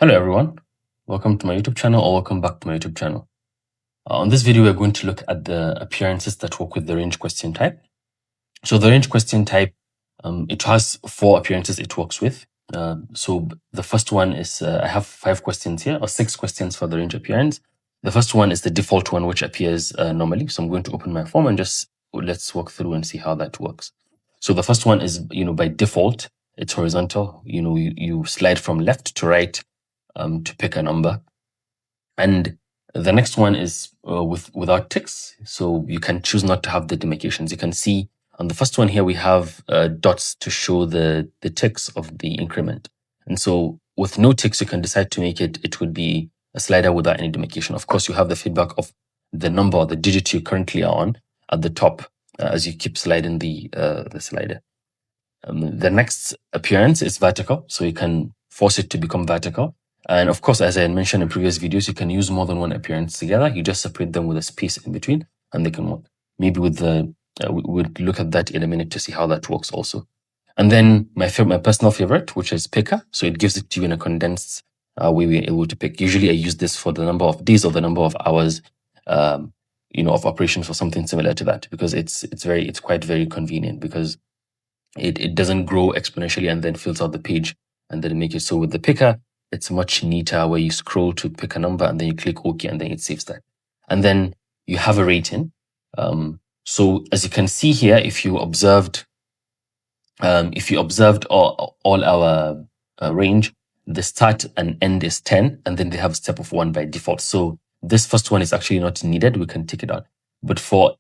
Hello everyone, welcome to my YouTube channel or welcome back to my YouTube channel. On this video, we're going to look at the appearances that work with the range question type. So the range question type, it has 4 appearances it works with. So the first one is, I have 5 questions here, or 6 questions for the range appearance. The first one is the default one, which appears normally. So I'm going to open my form and just let's walk through and see how that works. So the first one is, by default, it's horizontal. You slide from left to right to pick a number. And the next one is without ticks. So you can choose not to have the demarcations. You can see on the first one here, we have dots to show the ticks of the increment. And so with no ticks, you can decide to make it would be a slider without any demarcation. Of course, you have the feedback of the number or the digit you currently are on at the top as you keep sliding the slider. The next appearance is vertical. So you can force it to become vertical. And of course, as I had mentioned in previous videos, you can use more than one appearance together. You just separate them with a space in between and they can work. Maybe with the, we'll look at that in a minute to see how that works also. And then my personal favorite, which is picker. So it gives it to you in a condensed way we're able to pick. Usually I use this for the number of days or the number of hours, of operations or something similar to that, because it's quite very convenient because it doesn't grow exponentially and then fills out the page and then make it. So with the picker, it's much neater where you scroll to pick a number and then you click OK and then it saves that. And then you have a rating. So as you can see here, if you observed all our range, the start and end is 10, and then they have a step of 1 by default. So this first one is actually not needed. We can take it out. But for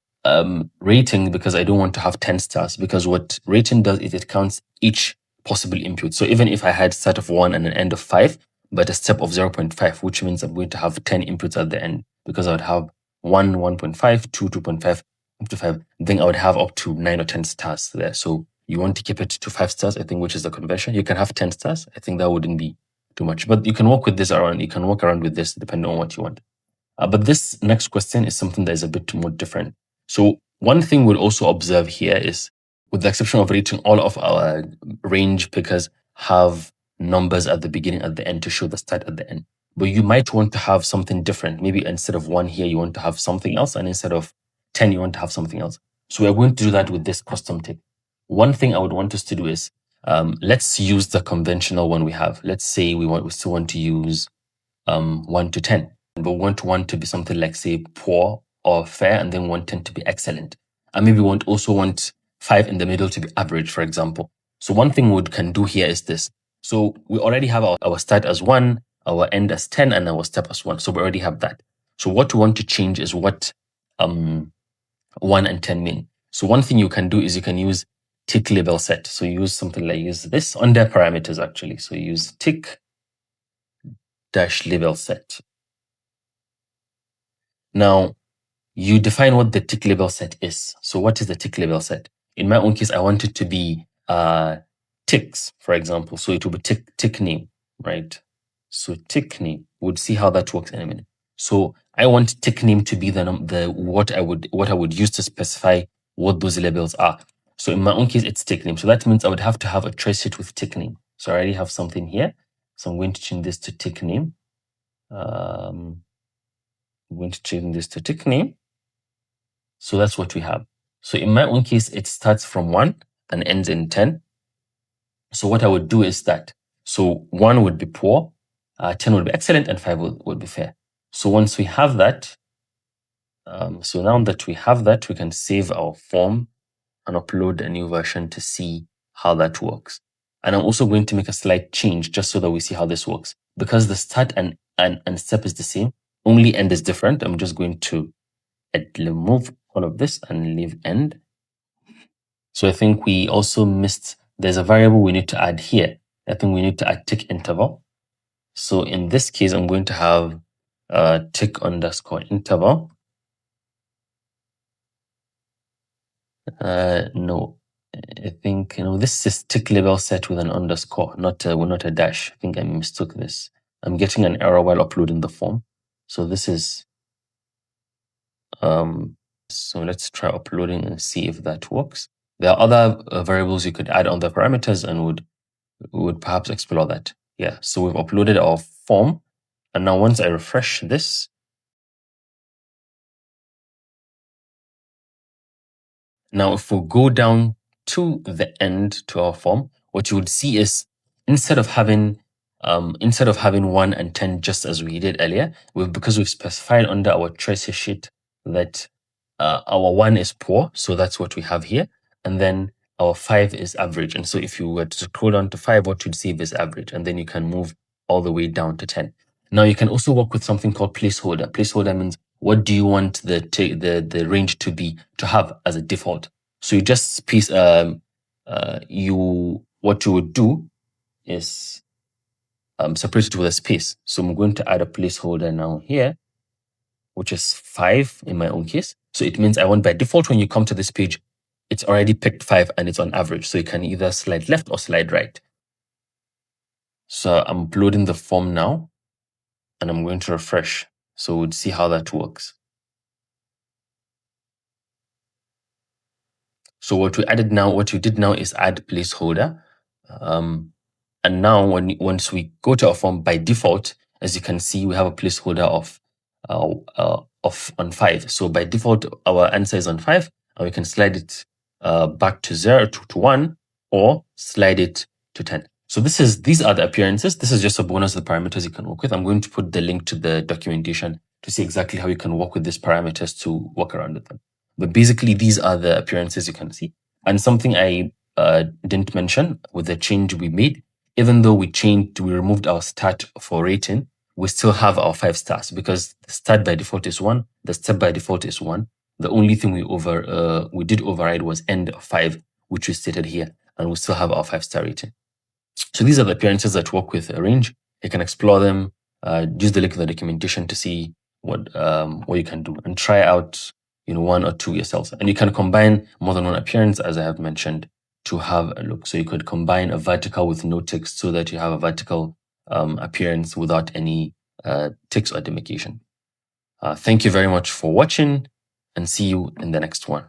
rating, because I don't want to have 10 stars, because what rating does is it counts each possible input. So even if I had start of 1 and an end of 5, but a step of 0.5, which means I'm going to have 10 inputs at the end, because I would have 1, 1.5, 2, 2.5, up to 5, then I would have up to 9 or 10 stars there. So you want to keep it to 5 stars, I think, which is the convention. You can have 10 stars. I think that wouldn't be too much, but you can work with this around. You can work around with this depending on what you want. But this next question is something that is a bit more different. So one thing we'll also observe here is, with the exception of rating, all of our range pickers have numbers at the beginning, at the end to show the start at the end. But you might want to have something different. Maybe instead of 1 here, you want to have something else. And instead of 10, you want to have something else. So we're going to do that with this custom tick. One thing I would want us to do is, let's use the conventional one we have. Let's say we still want to use 1 to 10. But we want 1 to be something like, say, poor or fair, and then 110 to be excellent. And maybe we also want 5 in the middle to be average, for example. So one thing we can do here is this. So we already have our start as 1, our end as 10, and our step as 1. So we already have that. So what we want to change is what 1 and 10 mean. So one thing you can do is you can use tick label set. So you use something like use this under parameters actually. So you use tick dash label set. Now, you define what the tick label set is. So what is the tick label set? In my own case, I want it to be ticks, for example. So it will be tick name, right? So tick name, we'll see how that works in a minute. So I want tick name to be what I would use to specify what those labels are. So in my own case, it's tick name. So that means I would have to have a trace sheet with tick name. So I already have something here. So I'm going to change this to tick name. I'm going to change this to tick name. So that's what we have. So in my own case, it starts from 1 and ends in 10. So what I would do is that, so 1 would be poor, 10 would be excellent, and 5 would be fair. So once we have that, so now that we have that, we can save our form and upload a new version to see how that works. And I'm also going to make a slight change just so that we see how this works. Because the start and step is the same, only end is different. I'm just going to remove all of this and leave end. So I think we also missed, there's a variable we need to add here. I think we need to add tick interval. So in this case, I'm going to have tick underscore interval. No, I think, this is tick label set with an underscore, not a dash. I think I mistook this. I'm getting an error while uploading the form. So this is, so let's try uploading and see if that works. There are other variables you could add on the parameters and would perhaps explore that. Yeah, so we've uploaded our form. And now once I refresh this, now if we go down to the end to our form, what you would see is instead of having 1 and 10 just as we did earlier, because we've specified under our choice sheet that our 1 is poor, so that's what we have here, and then our 5 is average. And so if you were to scroll down to 5, what you'd see is average, and then you can move all the way down to 10. Now you can also work with something called placeholder. Placeholder means what do you want the range to have as a default. So you just what you would do is separate it with a space. So I'm going to add a placeholder now here, which is 5 in my own case. So it means I want by default when you come to this page, it's already picked 5 and it's on average. So you can either slide left or slide right. So I'm uploading the form now and I'm going to refresh. So we'll see how that works. So what we did now is add placeholder. And now once we go to our form, by default, as you can see, we have a placeholder on 5. So by default, our answer is on 5, and we can slide it back to 0 to 1, or slide it to 10. So these are the appearances. This is just a bonus of the parameters you can work with. I'm going to put the link to the documentation to see exactly how you can work with these parameters to work around with them. But basically, these are the appearances you can see. And something I didn't mention with the change we made, even though we removed our start for rating, we still have our 5 stars because the start by default is 1, the step by default is 1. The only thing we did override was end of 5, which we stated here, and we still have our 5-star rating. So these are the appearances that work with a range. You can explore them, use the link in the documentation to see what you can do, and try out 1 or 2 yourselves. And you can combine more than one appearance, as I have mentioned, to have a look. So you could combine a vertical with no text so that you have a vertical appearance without any text or demarcation. Thank you very much for watching, and see you in the next one.